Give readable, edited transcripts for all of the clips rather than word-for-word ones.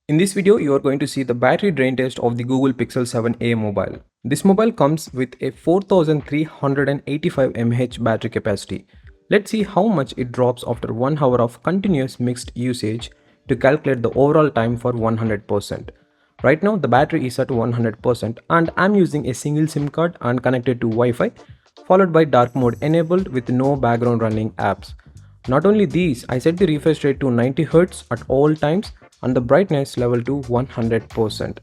In this video, you are going to see the battery drain test of the Google Pixel 7a mobile. This mobile comes with a 4385 mAh battery capacity. Let's see how much it drops after 1 hour of continuous mixed usage to calculate the overall time for 100%. Right now, the battery is at 100% and I'm using a single SIM card and connected to Wi-Fi, followed by dark mode enabled with no background running apps. Not only these, I set the refresh rate to 90Hz at all times and the brightness level to 100%.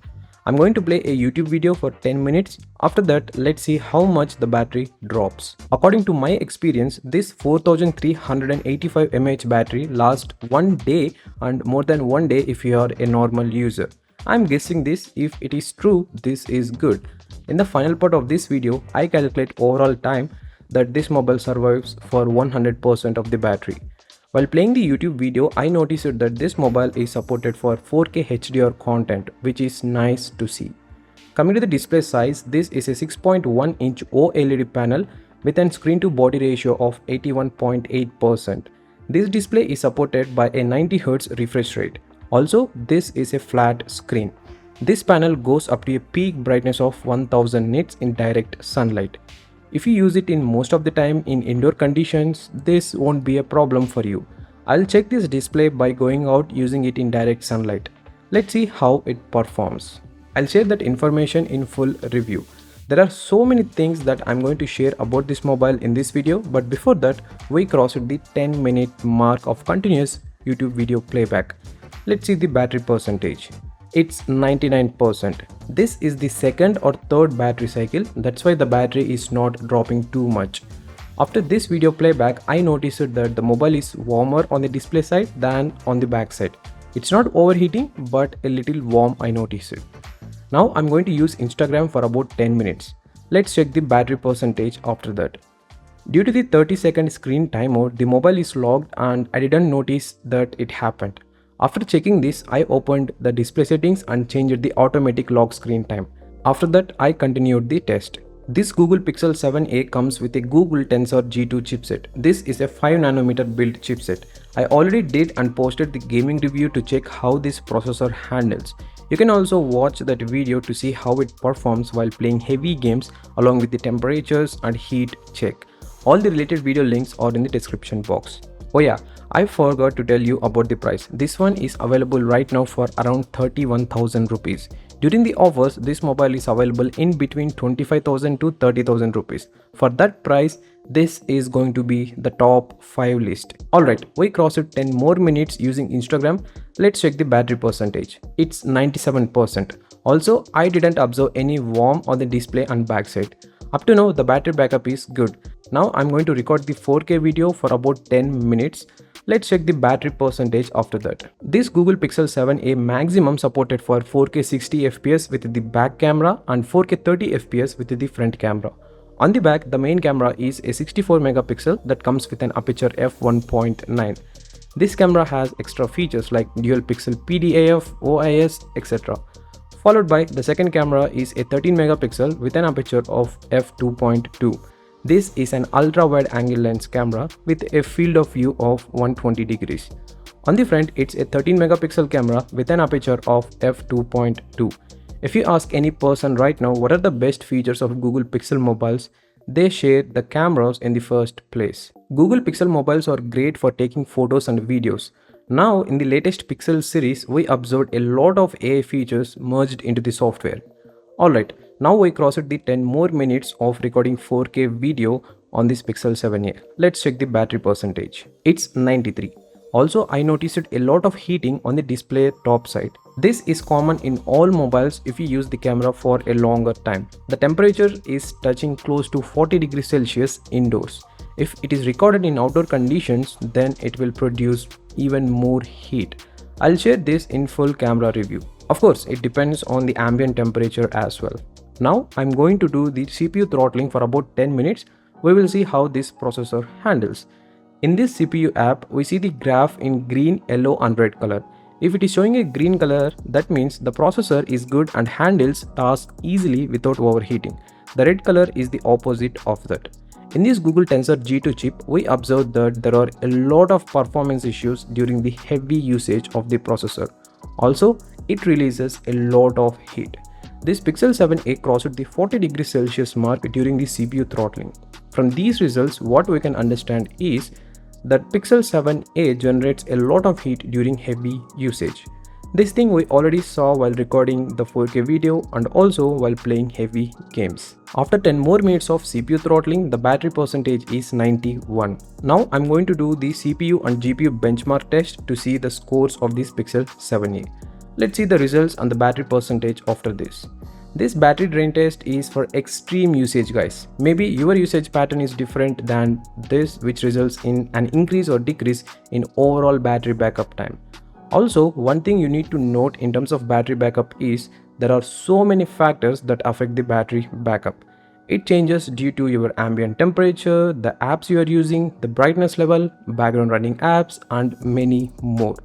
I'm going to play a YouTube video for 10 minutes. After that, let's see how much the battery drops. According to my experience, this 4385 mAh battery lasts 1 day and more than 1 day if you are a normal user. I'm guessing this. If it is true, this is good. In the final part of this video, I calculate overall time that this mobile survives for 100% of the battery. While playing the YouTube video, I noticed that this mobile is supported for 4K HDR content, which is nice to see. Coming to the display size, this is a 6.1-inch OLED panel with a screen to body ratio of 81.8%. This display is supported by a 90Hz refresh rate. Also, this is a flat screen. This panel goes up to a peak brightness of 1000 nits in direct sunlight. If you use it in most of the time in indoor conditions, this won't be a problem for you. I'll check this display by going out using it in direct sunlight. Let's see how it performs. I'll share that information in full review. There are so many things that I'm going to share about this mobile in this video, but before that, we crossed the 10-minute mark of continuous YouTube video playback. Let's see the battery percentage. It's 99%. This is the second or third battery cycle, that's why the battery is not dropping too much. After this video playback, I noticed that the mobile is warmer on the display side than on the back side. It's not overheating, but a little warm I noticed. Now I'm going to use Instagram for about 10 minutes. Let's check the battery percentage after that. Due to the 30-second screen timer, the mobile is locked and I didn't notice that it happened. After checking this, I opened the display settings and changed the automatic lock screen time. After that, I continued the test. This Google Pixel 7a comes with a Google Tensor G2 chipset. This is a 5nm build chipset. I already did and posted the gaming review to check how this processor handles. You can also watch that video to see how it performs while playing heavy games along with the temperatures and heat check. All the related video links are in the description box. Oh yeah, I forgot to tell you about the price. This one is available right now for around 31,000 rupees. During the offers, this mobile is available in between 25,000 to 30,000 rupees. For that price, this is going to be the top 5 list. Alright, we crossed 10 more minutes using Instagram. Let's check the battery percentage. It's 97%. Also, I didn't observe any warm on the display and backside. Up to now, the battery backup is good. Now I'm going to record the 4K video for about 10 minutes. Let's check the battery percentage after that. This Google Pixel 7a maximum supported for 4K 60fps with the back camera and 4K 30fps with the front camera. On the back, the main camera is a 64 megapixel that comes with an aperture f1.9. This camera has extra features like dual pixel PDAF, OIS, etc. Followed by the second camera is a 13 megapixel with an aperture of f2.2. This is an ultra-wide angle lens camera with a field of view of 120 degrees. On the front, it's a 13 megapixel camera with an aperture of f2.2. If you ask any person right now what are the best features of Google Pixel mobiles, they share the cameras in the first place. Google Pixel mobiles are great for taking photos and videos. Now, in the latest Pixel series, we observed a lot of AI features merged into the software. Alright, now we crossed the 10 more minutes of recording 4K video on this Pixel 7a. Let's check the battery percentage. It's 93. Also, I noticed a lot of heating on the display top side. This is common in all mobiles if you use the camera for a longer time. The temperature is touching close to 40 degrees Celsius indoors. If it is recorded in outdoor conditions, then it will produce even more heat. I'll share this in full camera review. Of course, it depends on the ambient temperature as well. Now, I'm going to do the CPU throttling for about 10 minutes. We will see how this processor handles. In this CPU app, we see the graph in green, yellow and red color. If it is showing a green color, that means the processor is good and handles tasks easily without overheating. The red color is the opposite of that. In this Google Tensor G2 chip, we observed that there are a lot of performance issues during the heavy usage of the processor. Also, it releases a lot of heat. This Pixel 7a crossed the 40 degrees Celsius mark during the CPU throttling. From these results, what we can understand is that Pixel 7a generates a lot of heat during heavy usage. This thing we already saw while recording the 4K video and also while playing heavy games. After 10 more minutes of CPU throttling, the battery percentage is 91. Now I'm going to do the CPU and GPU benchmark test to see the scores of this Pixel 7a. Let's see the results and the battery percentage after this. This battery drain test is for extreme usage, guys. Maybe your usage pattern is different than this, which results in an increase or decrease in overall battery backup time. Also, one thing you need to note in terms of battery backup is there are so many factors that affect the battery backup. It changes due to your ambient temperature, the apps you are using, the brightness level, background running apps, and many more.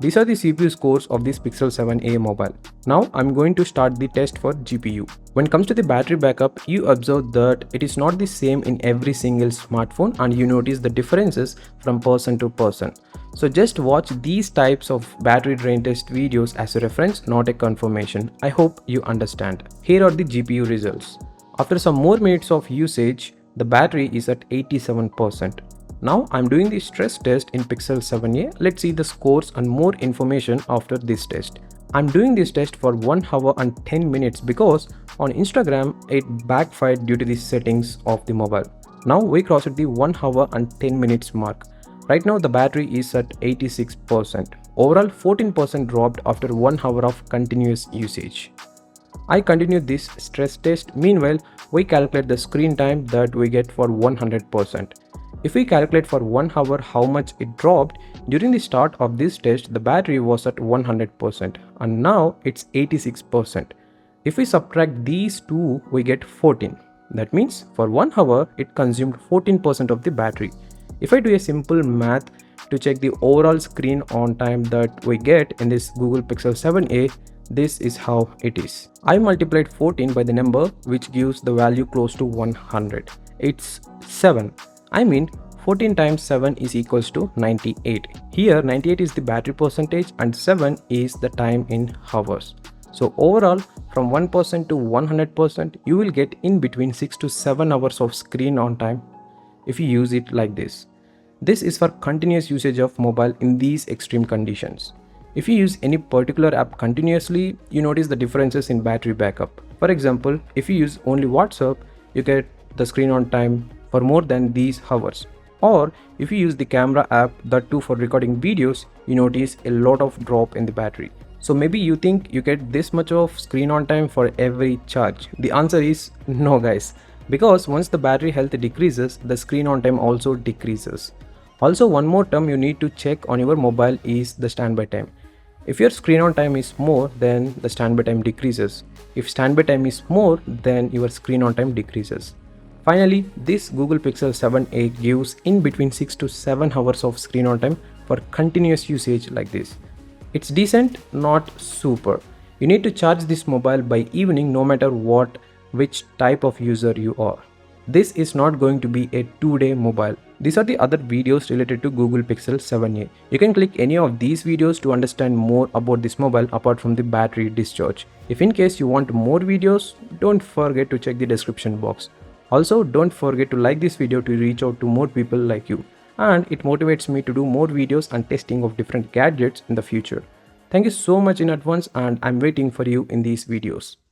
These are the CPU scores of this Pixel 7a mobile. Now I'm going to start the test for GPU. When it comes to the battery backup, you observe that it is not the same in every single smartphone and you notice the differences from person to person. So just watch these types of battery drain test videos as a reference, not a confirmation. I hope you understand. Here are the GPU results. After some more minutes of usage, the battery is at 87%. Now I'm doing the stress test in Pixel 7a. Let's see the scores and more information after this test. I'm doing this test for 1 hour and 10 minutes because on Instagram it backfired due to the settings of the mobile. Now we crossed the 1 hour and 10 minutes mark. Right now the battery is at 86%. Overall 14% dropped after 1 hour of continuous usage. I continue this stress test. Meanwhile, we calculate the screen time that we get for 100%. If we calculate for 1 hour how much it dropped, during the start of this test the battery was at 100% and now it's 86%. If we subtract these two, we get 14. That means for 1 hour it consumed 14% of the battery. If I do a simple math to check the overall screen on time that we get in this Google Pixel 7a, this is how it is. I multiplied 14 by the number which gives the value close to 100. It's 7. I mean 14 times 7 is equals to 98. Here 98 is the battery percentage and 7 is the time in hours. So overall from 1% to 100% you will get in between 6 to 7 hours of screen on time if you use it like this. This is for continuous usage of mobile in these extreme conditions. If you use any particular app continuously, you notice the differences in battery backup. For example, if you use only WhatsApp, you get the screen on time for more than these hours. Or if you use the camera app, that too for recording videos, you notice a lot of drop in the battery. So maybe you think you get this much of screen on time for every charge. The answer is no, guys, because once the battery health decreases, the screen on time also decreases. Also, one more term you need to check on your mobile is the standby time. If your screen on time is more, then the standby time decreases. If standby time is more, then your screen on time decreases. Finally, this Google Pixel 7a gives in between 6 to 7 hours of screen on time for continuous usage like this. It's decent, not super. You need to charge this mobile by evening no matter which type of user you are. This is not going to be a 2-day mobile. These are the other videos related to Google Pixel 7a. You can click any of these videos to understand more about this mobile apart from the battery discharge. If in case you want more videos, don't forget to check the description box. Also, don't forget to like this video to reach out to more people like you. And it motivates me to do more videos and testing of different gadgets in the future. Thank you so much in advance and I'm waiting for you in these videos.